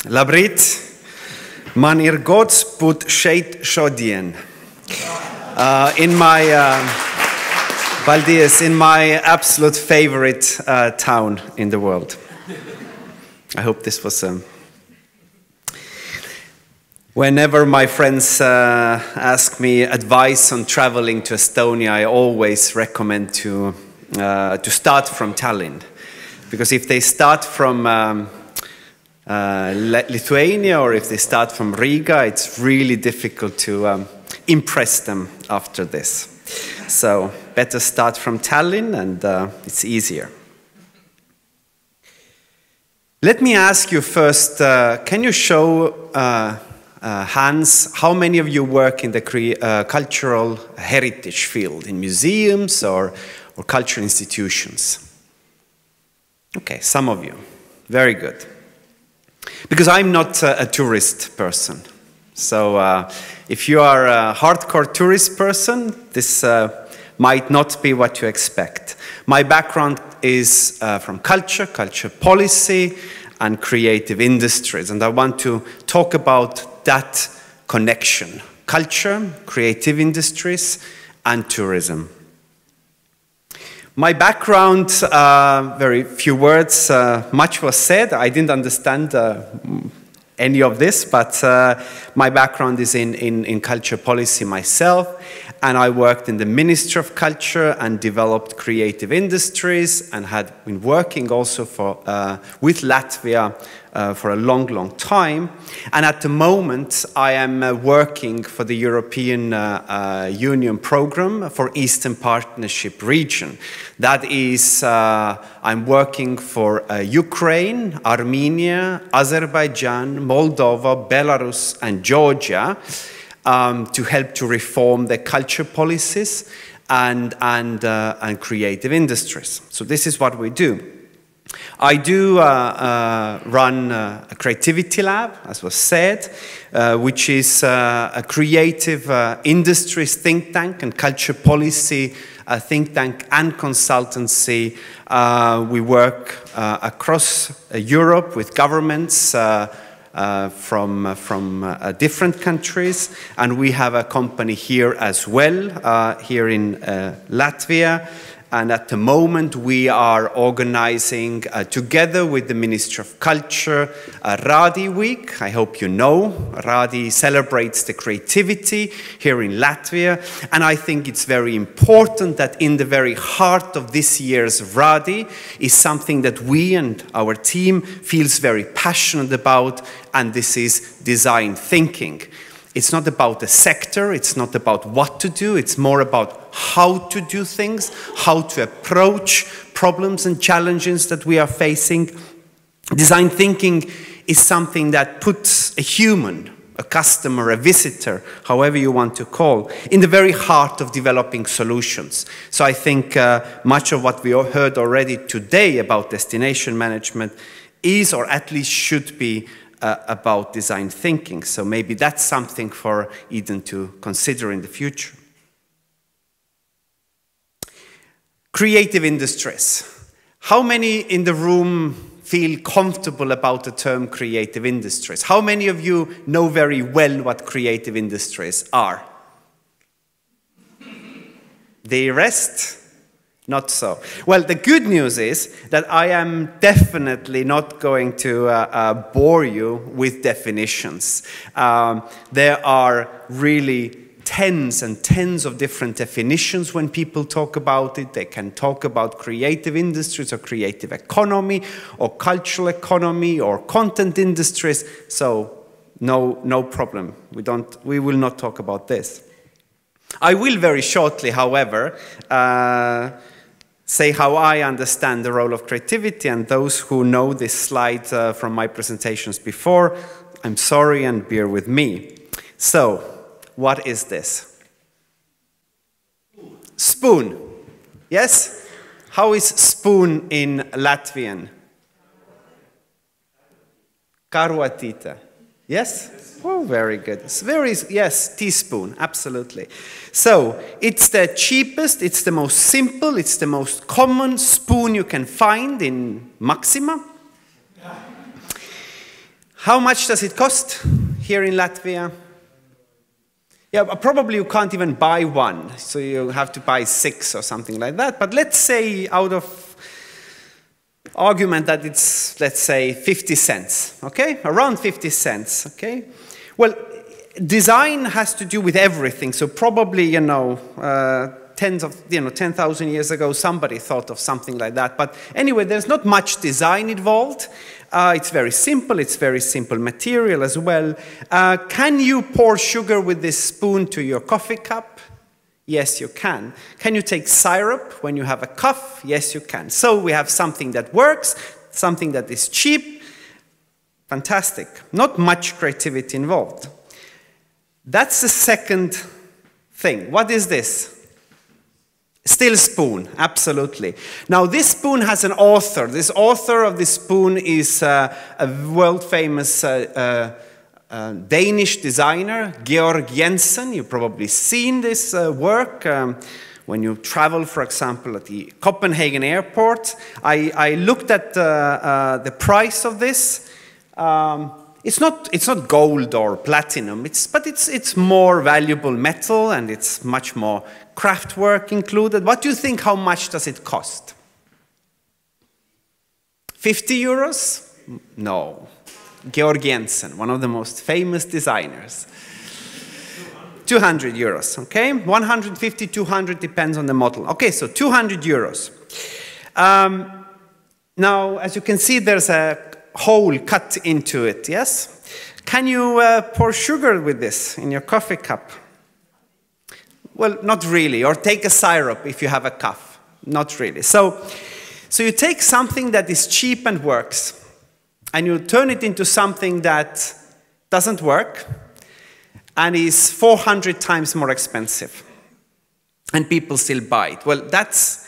Labrit, man gods put shade shodien. In my absolute favorite town in the world. I hope this was. Whenever my friends ask me advice on traveling to Estonia, I always recommend to start from Tallinn, because if they start from Lithuania or if they start from Riga, it's really difficult to impress them after this. So better start from Tallinn, and it's easier. Let me ask you first, can you show hands, how many of you work in the cultural heritage field, in museums or cultural institutions? Okay, some of you. Very good. Because I'm not a tourist person. So if you are a hardcore tourist person, this might not be what you expect. My background is from culture policy, and creative industries. And I want to talk about that connection: culture, creative industries, and tourism. My background, very few words, much was said. I didn't understand any of this, but my background is in culture policy myself, and I worked in the Ministry of Culture and developed creative industries, and had been working also with Latvia for a long time. And at the moment, I am working for the European Union program for Eastern Partnership region. That is, I'm working for Ukraine, Armenia, Azerbaijan, Moldova, Belarus, and Georgia, to help to reform their culture policies and creative industries. So this is what we do. I do run a creativity lab, as was said, which is a creative industries think tank and culture policy think tank and consultancy. We work across Europe with governments from different countries, and we have a company here as well, here in Latvia. And at the moment, we are organizing, together with the Ministry of Culture, a Radi Week. I hope you know. Radi celebrates the creativity here in Latvia. And I think it's very important that in the very heart of this year's Radi is something that we and our team feels very passionate about, and this is design thinking. It's not about the sector, it's not about what to do, it's more about how to do things, how to approach problems and challenges that we are facing. Design thinking is something that puts a human, a customer, a visitor, however you want to call, in the very heart of developing solutions. So I think much of what we heard already today about destination management is, or at least should be, about design thinking. So maybe that's something for Eden to consider in the future. Creative industries. How many in the room feel comfortable about the term creative industries? How many of you know very well what creative industries are? The rest? Not so. Well, the good news is that I am definitely not going to bore you with definitions. There are really tens and tens of different definitions when people talk about it. They can talk about creative industries or creative economy or cultural economy or content industries. So no problem. We will not talk about this. I will very shortly, however, say how I understand the role of creativity, and those who know this slide from my presentations before, I'm sorry and bear with me. So, what is this? Spoon. Yes? How is spoon in Latvian? Karuatita. Yes? Oh, very good. It's yes, teaspoon, absolutely. So, it's the cheapest, it's the most simple, it's the most common spoon you can find in Maxima. How much does it cost here in Latvia? Yeah, probably you can't even buy one, so you have to buy 6 or something like that. But let's say out of argument that it's, let's say, 50 cents, okay? Around 50 cents, okay? Well, design has to do with everything, so probably, 10,000 years ago, somebody thought of something like that. But anyway, there's not much design involved. It's very simple material as well. Can you pour sugar with this spoon to your coffee cup? Yes, you can. Can you take syrup when you have a cough? Yes, you can. So we have something that works, something that is cheap. Fantastic. Not much creativity involved. That's the second thing. What is this? Still spoon, absolutely. Now this spoon has an author. This author of this spoon is a world-famous Danish designer, Georg Jensen. You've probably seen this work when you travel, for example, at the Copenhagen airport. I looked at the price of this. It's not gold or platinum, but it's more valuable metal, and it's much more craft work included. What do you think, how much does it cost? 50 euros? No. Georg Jensen, one of the most famous designers. 200 euros, okay? 150, 200, depends on the model. Okay, so 200 euros. Now, as you can see, there's a hole cut into it, yes? Can you pour sugar with this in your coffee cup? Well, not really. Or take a syrup if you have a cough. Not really. So you take something that is cheap and works, and you turn it into something that doesn't work and is 400 times more expensive. And people still buy it. Well, that's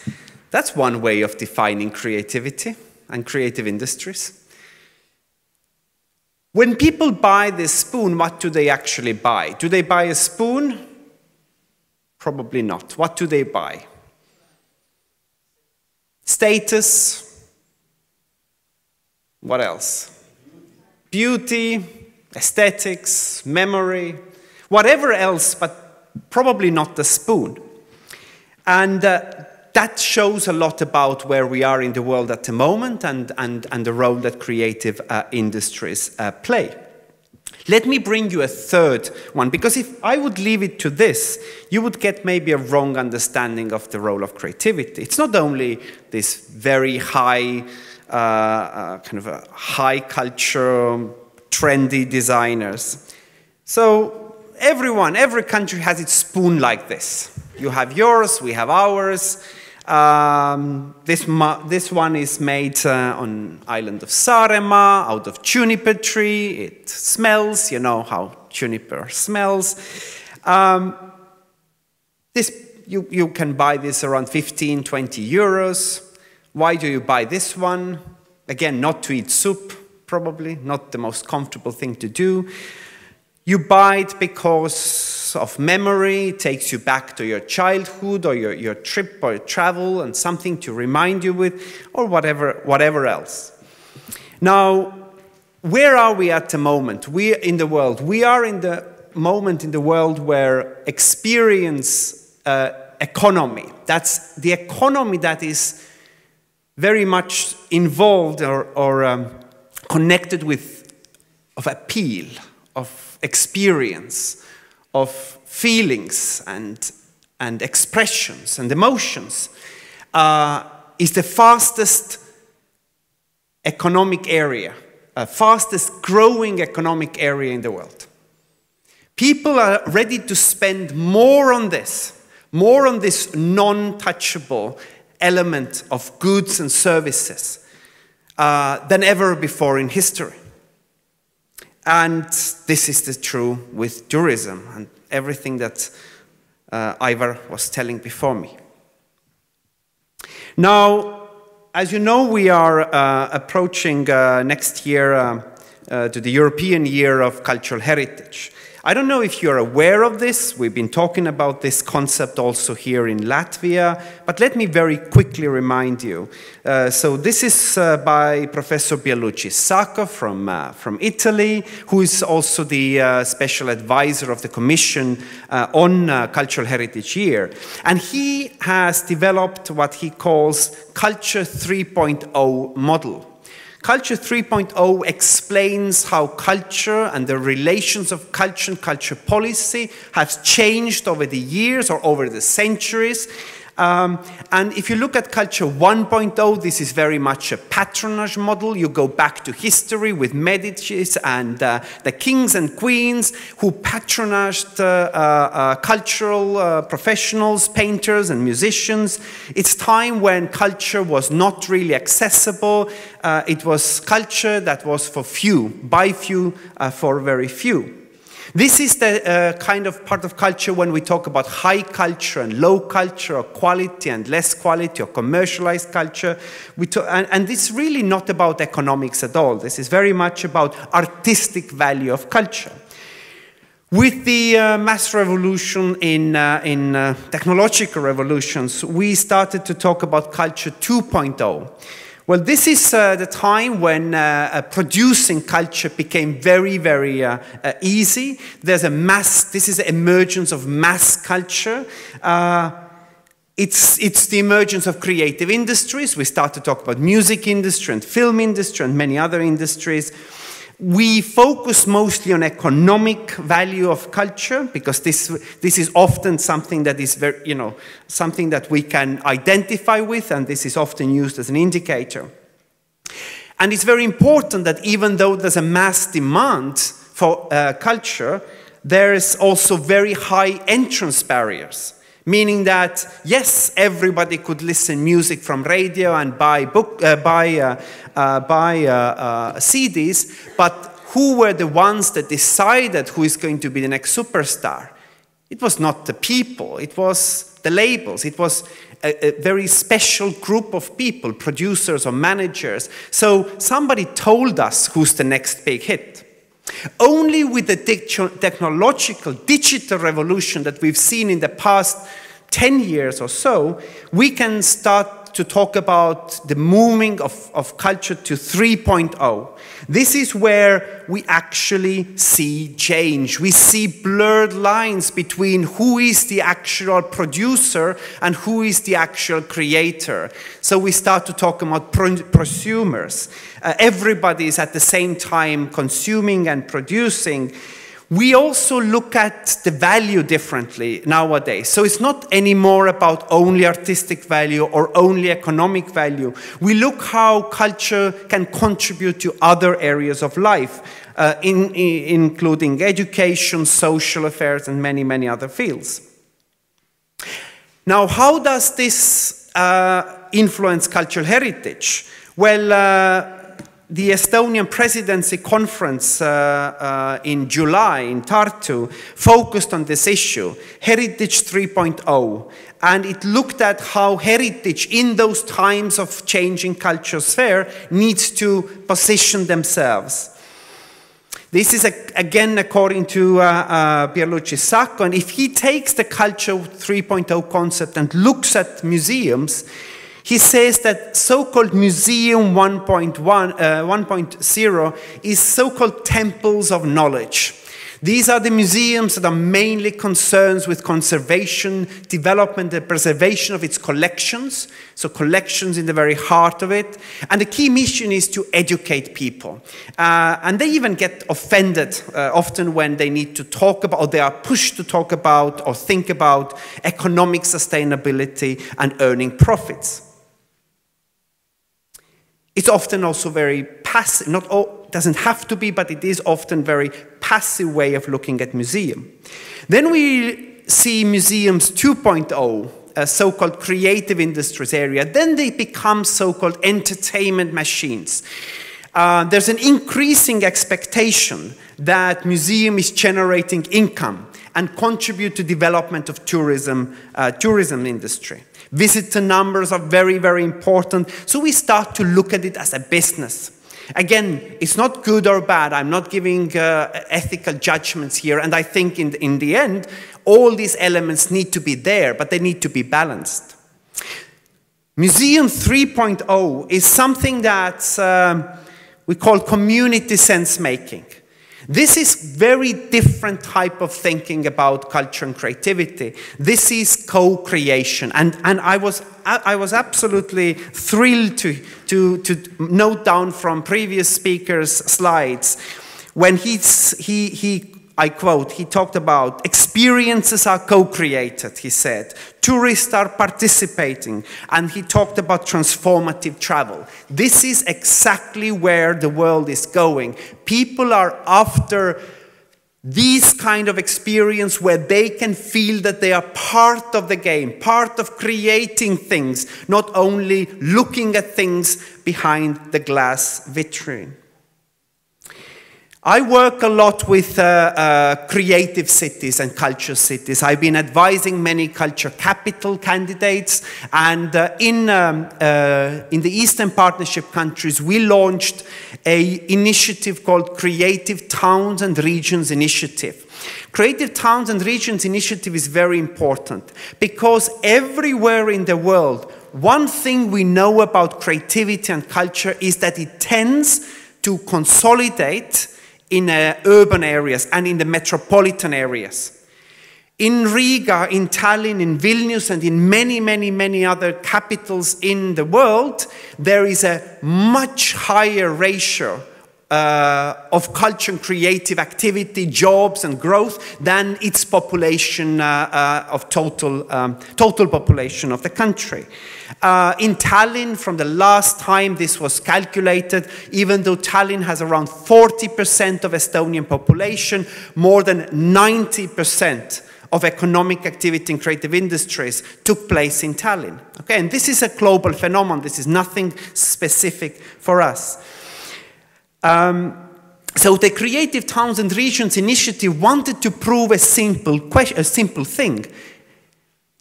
one way of defining creativity and creative industries. When people buy this spoon, what do they actually buy? Do they buy a spoon? Probably not. What do they buy? Status. What else? Beauty, aesthetics, memory, whatever else, but probably not the spoon. And that shows a lot about where we are in the world at the moment and the role that creative industries play. Let me bring you a third one, because if I would leave it to this, you would get maybe a wrong understanding of the role of creativity. It's not only this very high, kind of a high culture, trendy designers. So every country has its spoon like this. You have yours, we have ours. This one is made on island of Saaremaa, out of juniper tree. It smells, you know how juniper smells. You can buy this around 15, 20 euros. Why do you buy this one? Again, not to eat soup, probably, not the most comfortable thing to do. You buy it because of memory, it takes you back to your childhood or your trip or your travel and something to remind you with, or whatever else. Now, where are we at the moment? We in the world. We are in the moment in the world where experience economy, that's the economy that is very much involved or connected with of appeal, of experience, of feelings and expressions and emotions, is the fastest economic area, fastest growing economic area in the world. People are ready to spend more on this non-touchable element of goods and services than ever before in history. And this is the true with tourism and everything that Ivar was telling before me. Now, as you know, we are approaching next year to the European Year of Cultural Heritage. I don't know if you're aware of this. We've been talking about this concept also here in Latvia, but let me very quickly remind you. So this is by Professor Pierluigi Sacco from Italy, who is also the special advisor of the Commission on Cultural Heritage Year. And he has developed what he calls Culture 3.0 model. Culture 3.0 explains how culture and the relations of culture and culture policy have changed over the years or over the centuries. And if you look at Culture 1.0, this is very much a patronage model. You go back to history with Medicis and the kings and queens who patronized cultural professionals, painters and musicians. It's time when culture was not really accessible. It was culture that was for few, by few, for very few. This is the kind of part of culture when we talk about high culture and low culture, or quality and less quality, or commercialized culture. And this is really not about economics at all. This is very much about artistic value of culture. With the mass revolution in technological revolutions, we started to talk about Culture 2.0. Well, this is the time when producing culture became very, very easy. This is the emergence of mass culture. It's the emergence of creative industries. We start to talk about music industry and film industry and many other industries. We focus mostly on economic value of culture because this is often something that is very, something that we can identify with, and this is often used as an indicator. And it's very important that even though there's a mass demand for culture, there is also very high entrance barriers. Meaning that, yes, everybody could listen music from radio and buy CDs, but who were the ones that decided who is going to be the next superstar? It was not the people, it was the labels, it was a very special group of people, producers or managers. So somebody told us who's the next big hit. Only with the technological, digital revolution that we've seen in the past 10 years or so, we can start to talk about the moving of culture to 3.0. This is where we actually see change. We see blurred lines between who is the actual producer and who is the actual creator. So we start to talk about prosumers. Everybody is at the same time consuming and producing. We also look at the value differently nowadays. So it's not anymore about only artistic value or only economic value. We look how culture can contribute to other areas of life, including education, social affairs, and many, many other fields. Now, how does this influence cultural heritage? Well, the Estonian presidency conference in July in Tartu focused on this issue, Heritage 3.0, and it looked at how heritage in those times of changing culture sphere needs to position themselves. This is, again, according to Pierluigi Sacco, and if he takes the Culture 3.0 concept and looks at museums, he says that so-called Museum 1.0 is so-called temples of knowledge. These are the museums that are mainly concerned with conservation, development, and preservation of its collections. So collections in the very heart of it. And the key mission is to educate people. And they even get offended often when they need to talk about, or they are pushed to talk about or think about economic sustainability and earning profits. It's often also very passive, not all, doesn't have to be, but it is often very passive way of looking at museum. Then we see museums 2.0, a so-called creative industries area. Then they become so-called entertainment machines. There's an increasing expectation that museum is generating income and contribute to development of tourism industry. Visitor numbers are very, very important. So we start to look at it as a business. Again, it's not good or bad. I'm not giving ethical judgments here. And I think in the end, all these elements need to be there, but they need to be balanced. Museum 3.0 is something that we call community sense making. This is very different type of thinking about culture and creativity. This is co-creation, and I was absolutely thrilled to note down from previous speakers' slides when I quote, he talked about experiences are co-created, he said. Tourists are participating, and he talked about transformative travel. This is exactly where the world is going. People are after these kind of experience where they can feel that they are part of the game, part of creating things, not only looking at things behind the glass vitrine. I work a lot with creative cities and culture cities. I've been advising many culture capital candidates, and in the Eastern Partnership countries, we launched an initiative called Creative Towns and Regions Initiative. Creative Towns and Regions Initiative is very important because everywhere in the world, one thing we know about creativity and culture is that it tends to consolidate in urban areas and in the metropolitan areas. In Riga, in Tallinn, in Vilnius, and in many, many, many other capitals in the world, there is a much higher ratio of culture and creative activity, jobs and growth than its population of total population of the country. In Tallinn, from the last time this was calculated, even though Tallinn has around 40% of Estonian population, more than 90% of economic activity in creative industries took place in Tallinn. Okay, and this is a global phenomenon. This is nothing specific for us. So the Creative Towns and Regions Initiative wanted to prove a simple thing.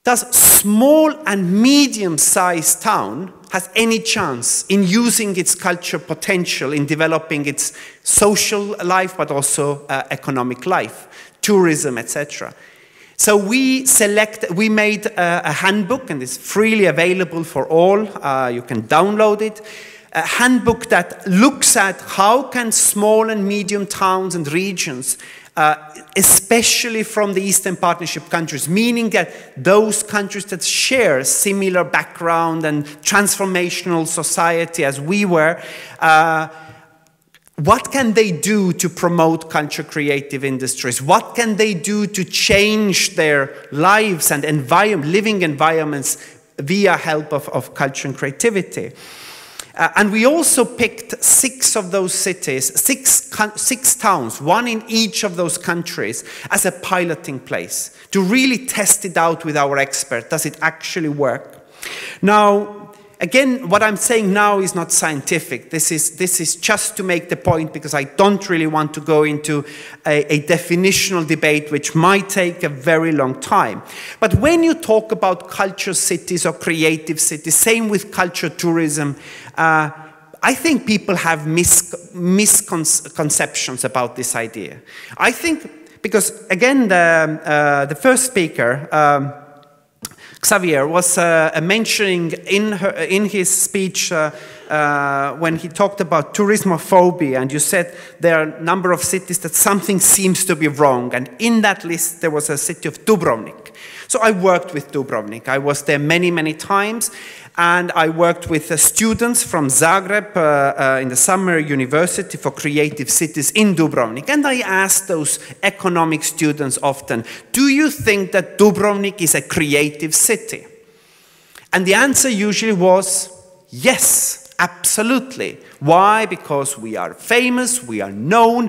Does small and medium-sized town has any chance in using its culture potential in developing its social life, but also economic life, tourism, etc. So we made a handbook, and it's freely available for all. You can download it. A handbook that looks at how can small and medium towns and regions, especially from the Eastern Partnership countries, meaning that those countries that share similar background and transformational society as we were, what can they do to promote culture creative industries? What can they do to change their lives and living environments via help of culture and creativity? And we also picked 6 of those cities, six towns, one in each of those countries, as a piloting place to really test it out with our expert. Does it actually work? Now, again, what I'm saying now is not scientific. This is just to make the point, because I don't really want to go into a definitional debate which might take a very long time. But when you talk about culture cities or creative cities, same with culture tourism, I think people have misconceptions about this idea. I think, because again, the first speaker, Xavier, was mentioning in his speech when he talked about tourismophobia, and you said there are a number of cities that something seems to be wrong, and in that list there was a city of Dubrovnik. So I worked with Dubrovnik. I was there many, many times, and I worked with students from Zagreb in the summer university for creative cities in Dubrovnik. And I asked those economic students often, do you think that Dubrovnik is a creative city? And the answer usually was, yes, absolutely. Why? Because we are famous, we are known,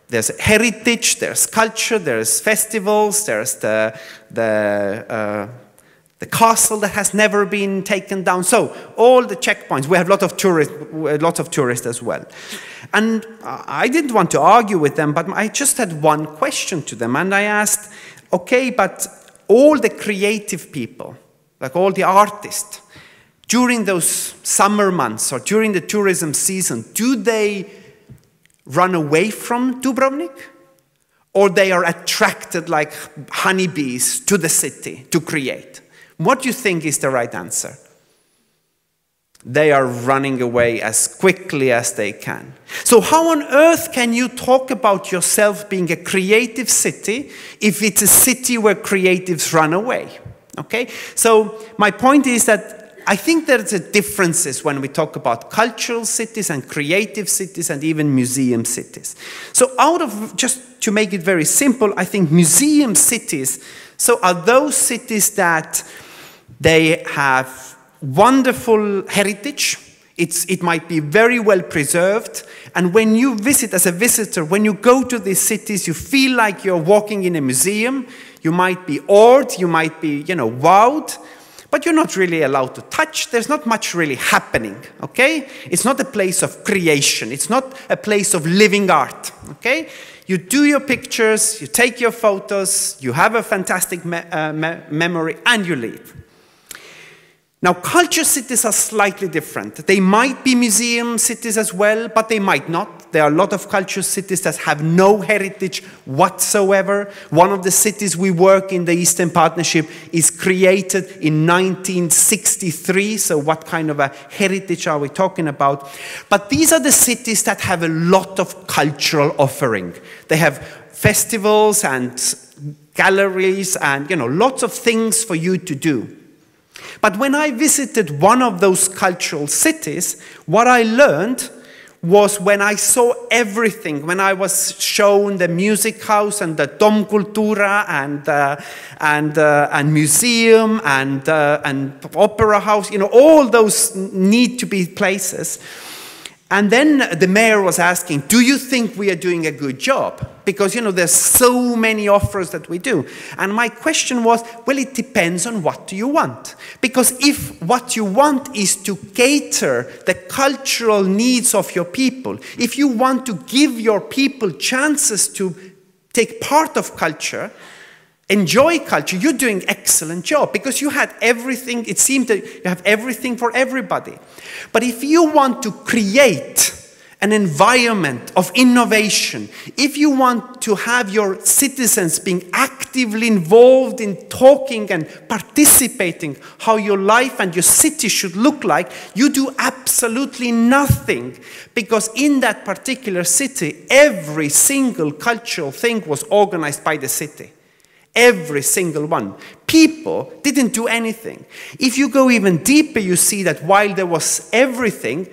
there's heritage, there's culture, there's festivals, there's the castle that has never been taken down. So all the checkpoints. We have a lot of tourists as well. And I didn't want to argue with them, but I just had one question to them. And I asked, okay, but all the creative people, like all the artists, during those summer months or during the tourism season, do they run away from Dubrovnik? Or they are attracted like honeybees to the city to create? What do you think is the right answer? They are running away as quickly as they can. So how on earth can you talk about yourself being a creative city if it's a city where creatives run away? Okay? So my point is that I think there's differences when we talk about cultural cities and creative cities and even museum cities. So just to make it very simple, I think museum cities, so are those cities that they have wonderful heritage. It might be very well preserved. And when you visit as a visitor, when you go to these cities, you feel like you're walking in a museum. You might be awed, you might be, wowed, but you're not really allowed to touch. There's not much really happening, okay? It's not a place of creation. It's not a place of living art, okay? You do your pictures, you take your photos, you have a fantastic memory, and you leave. Now, culture cities are slightly different. They might be museum cities as well, but they might not. There are a lot of culture cities that have no heritage whatsoever. One of the cities we work in the Eastern Partnership is created in 1963, so what kind of a heritage are we talking about? But these are the cities that have a lot of cultural offering. They have festivals and galleries and, lots of things for you to do. But when I visited one of those cultural cities, what I learned was when I saw everything, when I was shown the music house and the Dom Cultura and museum and opera house, all those need to be places. And then the mayor was asking, do you think we are doing a good job? Because, there's so many offers that we do. And my question was, well, it depends on what do you want. Because if what you want is to cater the cultural needs of your people, if you want to give your people chances to take part of culture, enjoy culture, you're doing an excellent job because you had everything. It seemed that you have everything for everybody. But if you want to create an environment of innovation, if you want to have your citizens being actively involved in talking and participating how your life and your city should look like, you do absolutely nothing. Because in that particular city, every single cultural thing was organized by the city. Every single one. People didn't do anything. If you go even deeper, you see that while there was everything,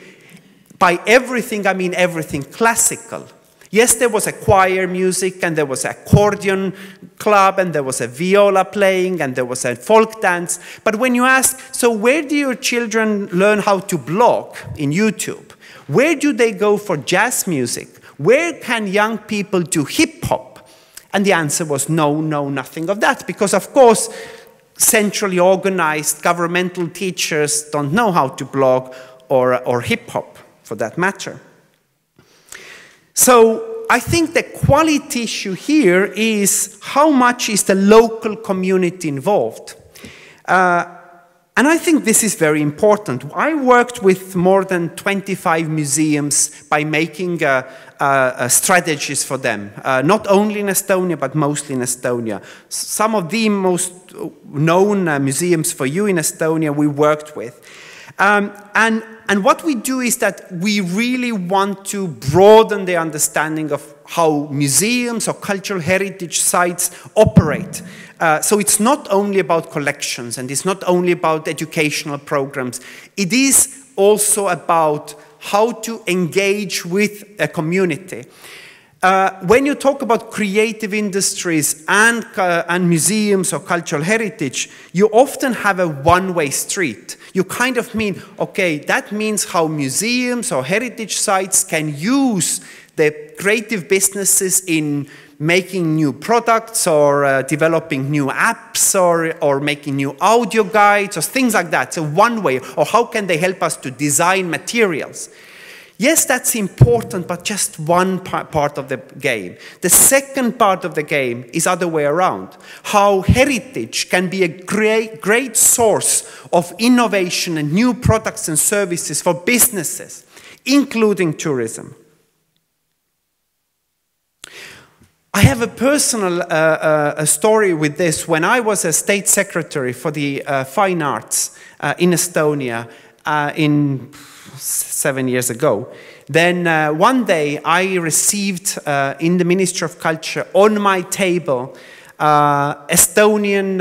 by everything I mean everything classical. Yes, there was a choir music, and there was an accordion club, and there was a viola playing, and there was a folk dance. But when you ask, so where do your children learn how to blog in YouTube? Where do they go for jazz music? Where can young people do hip-hop? And the answer was no, nothing of that. Because, of course, centrally organized governmental teachers don't know how to blog or hip-hop, for that matter. So I think the quality issue here is how much is the local community involved. And I think this is very important. I worked with more than 25 museums by making strategies for them, not only in Estonia, but mostly in Estonia. Some of the most known museums for you in Estonia we worked with. And what we do is that we really want to broaden the understanding of how museums or cultural heritage sites operate. So it's not only about collections, and it's not only about educational programs. It is also about how to engage with a community. When you talk about creative industries and museums or cultural heritage, you often have a one-way street. You kind of mean, okay, that means how museums or heritage sites can use the creative businesses in making new products or developing new apps or making new audio guides or things like that. So one way, or how can they help us to design materials? Yes, that's important, but just one part of the game. The second part of the game is other way around. How heritage can be a great source of innovation and new products and services for businesses, including tourism. I have a personal story with this. When I was a state secretary for the fine arts in Estonia in 7 years ago, then one day I received in the Ministry of Culture on my table Estonian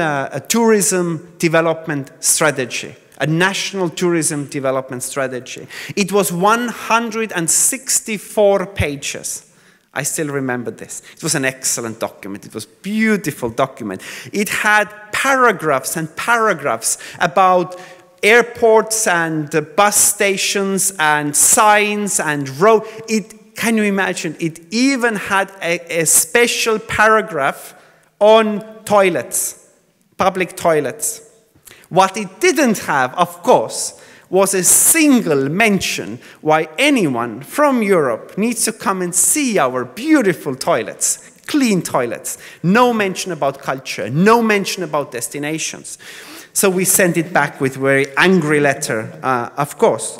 tourism development strategy, a national tourism development strategy. It was 164 pages. I still remember this. It was an excellent document. It was a beautiful document. It had paragraphs and paragraphs about airports and bus stations and signs and road. Can you imagine? It even had a special paragraph on toilets, public toilets. What it didn't have, of course, was a single mention why anyone from Europe needs to come and see our beautiful toilets, clean toilets. No mention about culture, no mention about destinations. So we sent it back with a very angry letter, of course.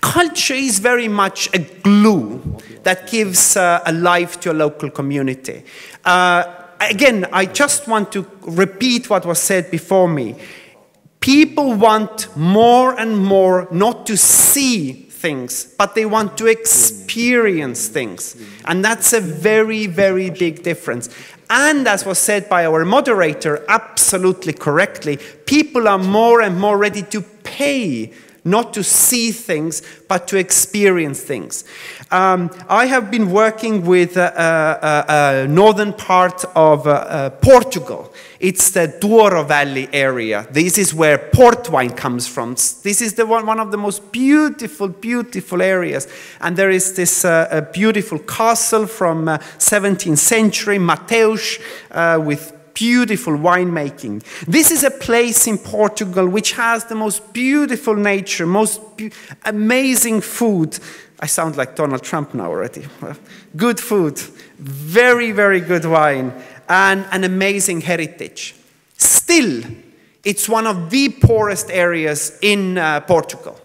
Culture is very much a glue that gives a life to a local community. Again, I just want to repeat what was said before me. People want more and more not to see things, but they want to experience things. And that's a very, very big difference. And as was said by our moderator, absolutely correctly, people are more and more ready to pay not to see things, but to experience things. I have been working with northern part of Portugal. It's the Douro Valley area. This is where port wine comes from. This is one of the most beautiful, beautiful areas. And there is this beautiful castle from 17th century, Mateus, with beautiful winemaking. This is a place in Portugal which has the most beautiful nature, most amazing food. I sound like Donald Trump now already. Good food, very, very good wine, and an amazing heritage. Still, it's one of the poorest areas in Portugal.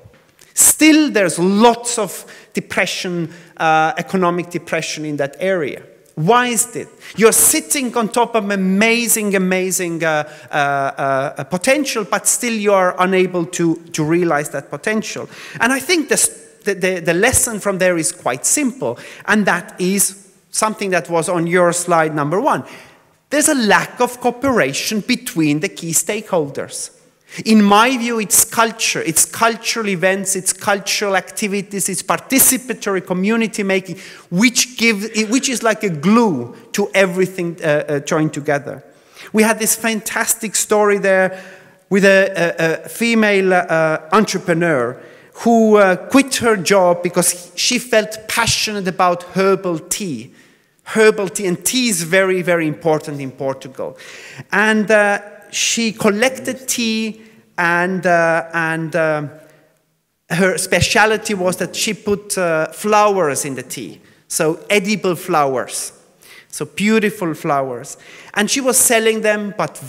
Still, there's lots of depression, economic depression in that area. Why is it? You're sitting on top of amazing, amazing potential, but still you are unable to realize that potential. And I think the lesson from there is quite simple, and that is something that was on your slide number 1. There's a lack of cooperation between the key stakeholders. In my view, it's culture, it's cultural events, it's cultural activities, it's participatory community making, which is like a glue to everything joined together. We had this fantastic story there with a female entrepreneur who quit her job because she felt passionate about herbal tea. Herbal tea, and tea is very, very important in Portugal. And she collected tea, and her specialty was that she put flowers in the tea, so edible flowers, so beautiful flowers. And she was selling them, but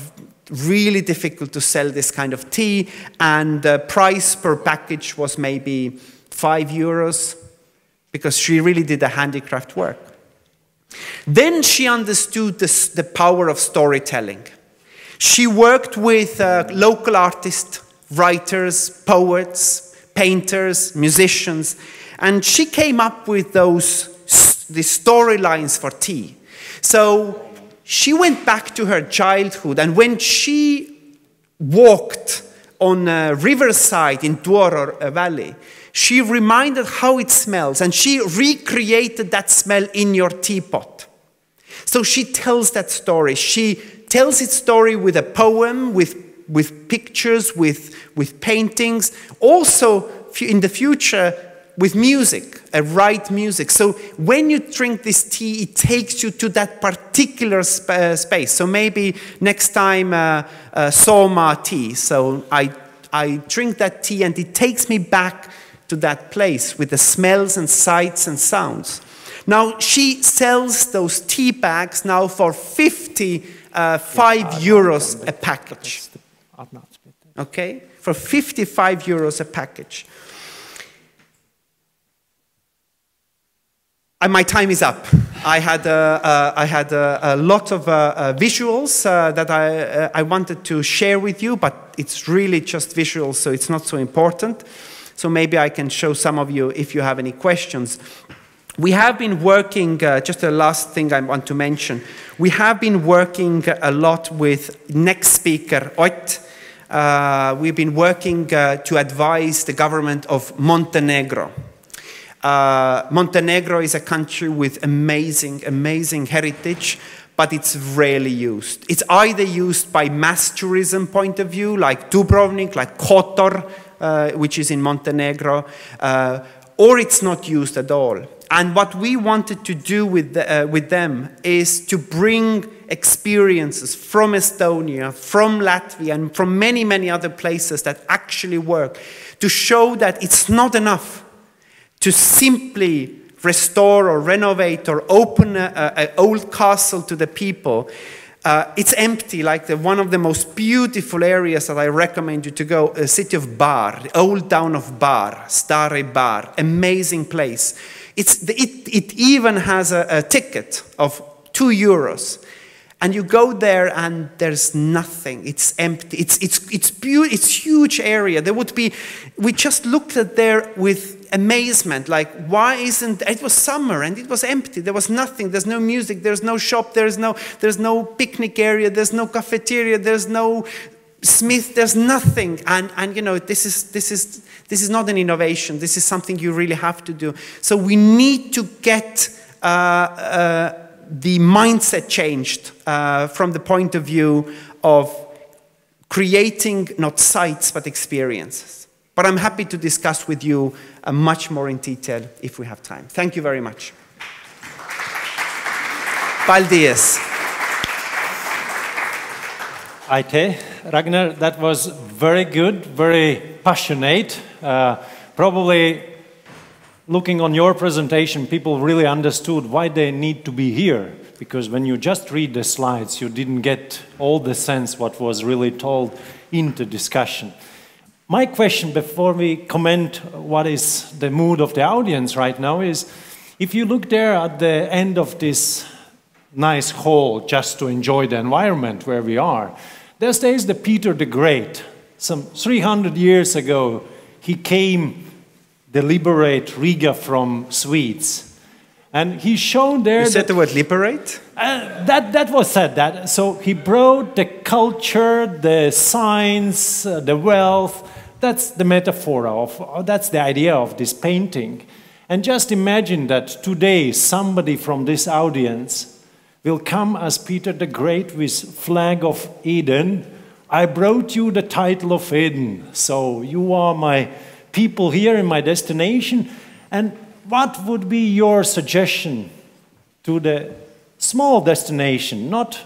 really difficult to sell this kind of tea, and the price per package was maybe €5, because she really did the handicraft work. Then she understood the power of storytelling. She worked with local artists, writers, poets, painters, musicians, and she came up with the storylines for tea. So she went back to her childhood, and when she walked on a riverside in Douro Valley, she reminded how it smells, and she recreated that smell in your teapot. So she tells that story. She tells its story with a poem, with pictures, with paintings, also in the future with music, right music. So when you drink this tea, it takes you to that particular space. So maybe next time Soma tea. So I drink that tea and it takes me back to that place with the smells and sights and sounds. Now, she sells those tea bags now for 55 euros a package. Okay? For 55 euros a package. And my time is up. I had a lot of visuals that I wanted to share with you, but it's really just visuals, so it's not so important. So maybe I can show some of you if you have any questions. We have been working, just the last thing I want to mention, we have been working a lot with next speaker, Ott. We've been working to advise the government of Montenegro. Montenegro is a country with amazing, amazing heritage, but it's rarely used. It's either used by mass tourism point of view, like Dubrovnik, like Kotor, which is in Montenegro, or it's not used at all. And what we wanted to do with them is to bring experiences from Estonia, from Latvia, and from many, many other places that actually work, to show that it's not enough to simply restore or renovate or open an old castle to the people. It's empty, like one of the most beautiful areas that I recommend you to go, the city of Bar, the old town of Bar, Stare Bar, amazing place. It even has a ticket of 2 euros. And you go there and there's nothing. It's empty. It's huge area. There would be, we just looked at there with amazement, like why isn't, it was summer and it was empty. There was nothing. There's no music. There's no shop. There's no picnic area. There's no cafeteria. There's no Smith. There's nothing. And you know, this is not an innovation. This is something you really have to do. So we need to get the mindset changed from the point of view of creating not sites but experiences. But I'm happy to discuss with you much more in detail if we have time. Thank you very much. Paldies. Aite, Ragnar, that was very good, very passionate. Probably looking on your presentation, people really understood why they need to be here. Because when you just read the slides, you didn't get all the sense what was really told in the discussion. My question before we comment what is the mood of the audience right now is, if you look there at the end of this nice hall just to enjoy the environment where we are, there stays the Peter the Great. Some 300 years ago, he came to liberate Riga from Swedes. And he showed there... You said the word liberate? That was said. That. So he brought the culture, the science, the wealth. That's the metaphor of, that's the idea of this painting. And just imagine that today somebody from this audience will come as Peter the Great with flag of Eden. I brought you the title of Eden. So you are my people here in my destination. And what would be your suggestion to the small destination, not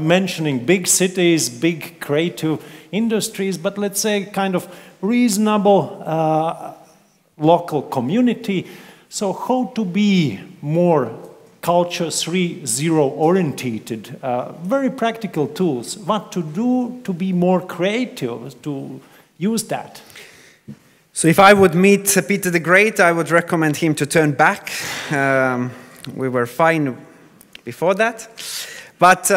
mentioning big cities, big creative industries, but let's say kind of reasonable local community? So how to be more culture 3.0 oriented, very practical tools, what to do to be more creative, to use that. So if I would meet Peter the Great, I would recommend him to turn back. We were fine before that. But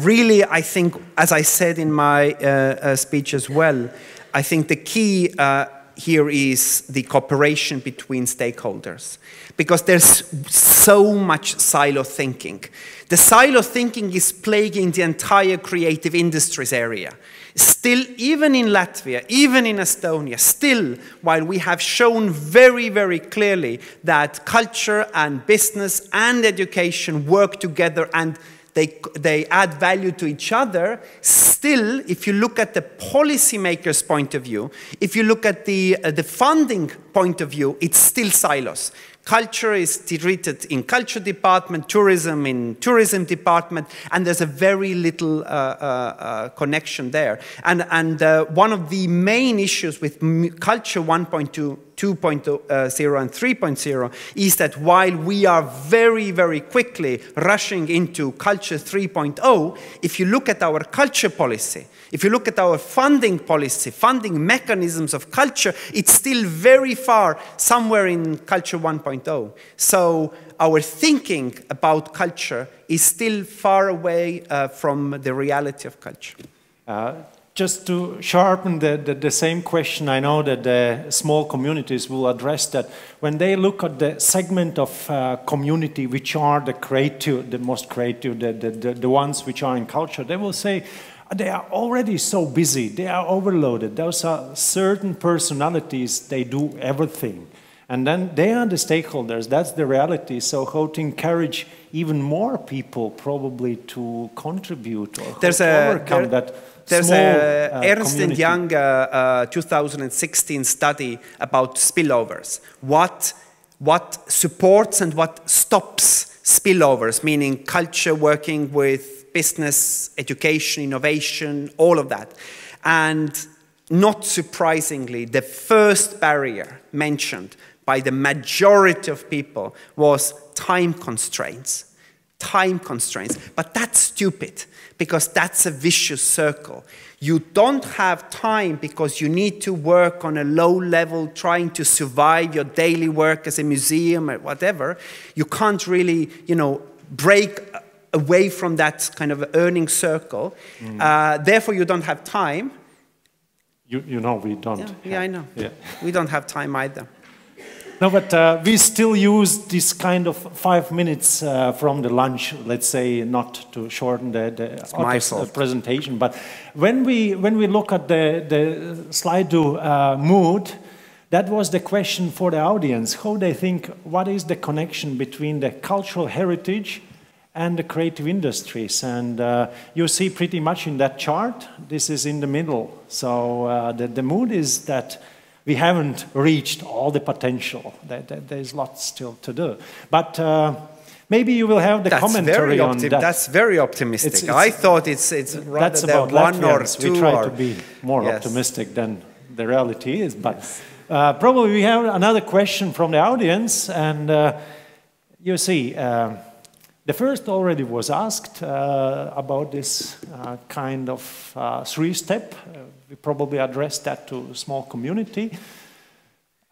really, I think, as I said in my speech as well, I think the key here is the cooperation between stakeholders. Because there's so much silo thinking. The silo thinking is plaguing the entire creative industries area. Still, even in Latvia, even in Estonia, still, while we have shown very, very clearly that culture and business and education work together and they add value to each other, still, if you look at the policymaker's point of view, if you look at the funding point of view, it's still silos. Culture is treated in culture department, tourism in tourism department, and there's a very little connection there. And one of the main issues with culture 1.2, 2.0 and 3.0 is that while we are very, very quickly rushing into culture 3.0, if you look at our culture policy, if you look at our funding policy, funding mechanisms of culture, it's still very far somewhere in culture 1.0. So our thinking about culture is still far away from the reality of culture. Just to sharpen the same question, I know that the small communities will address that. When they look at the segment of community which are the creative, the most creative, the ones which are in culture, they will say, they are already so busy, they are overloaded. Those are certain personalities, they do everything. And then they are the stakeholders, that's the reality. So how to encourage even more people probably to contribute or to overcome that. There's a Ernst & Young 2016 study about spillovers. What supports and what stops spillovers, meaning culture working with business, education, innovation, all of that. And not surprisingly, the first barrier mentioned by the majority of people was time constraints. Time constraints. But that's stupid, because that's a vicious circle. You don't have time because you need to work on a low level, trying to survive your daily work as a museum or whatever. You can't really, break away from that kind of earning circle. Therefore, you don't have time. You know we don't. Yeah, I know. Yeah. We don't have time either. No, but we still use this kind of 5 minutes from the lunch, let's say, not to shorten the presentation. But when we look at the Slido mood, that was the question for the audience, how they think, what is the connection between the cultural heritage and the creative industries. And you see pretty much in that chart, this is in the middle. So the mood is that we haven't reached all the potential. There's lots still to do. But maybe you will have the commentary on that. That's very optimistic. I thought it's rather that's about one or two. We try to be more optimistic than the reality is. But probably we have another question from the audience. And you see, the first already was asked about this kind of three-step. We probably addressed that to a small community.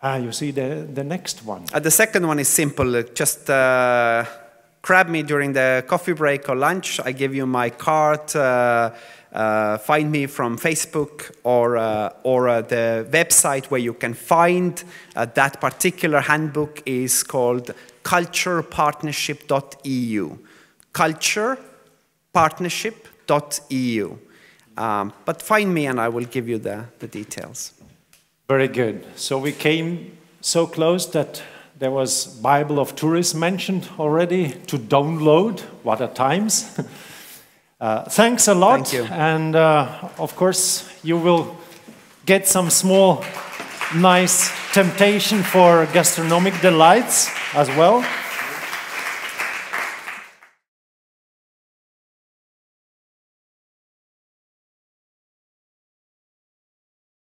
You see the next one. The second one is simple. Just grab me during the coffee break or lunch. I give you my card. Find me from Facebook or the website where you can find that particular handbook is called culturepartnership.eu. Culturepartnership.eu. But find me and I will give you the details. Very good. So we came so close that there was Bible of Tourism mentioned already to download. What a times. Thanks a lot. Thank you. And of course you will get some small nice temptation for gastronomic delights as well.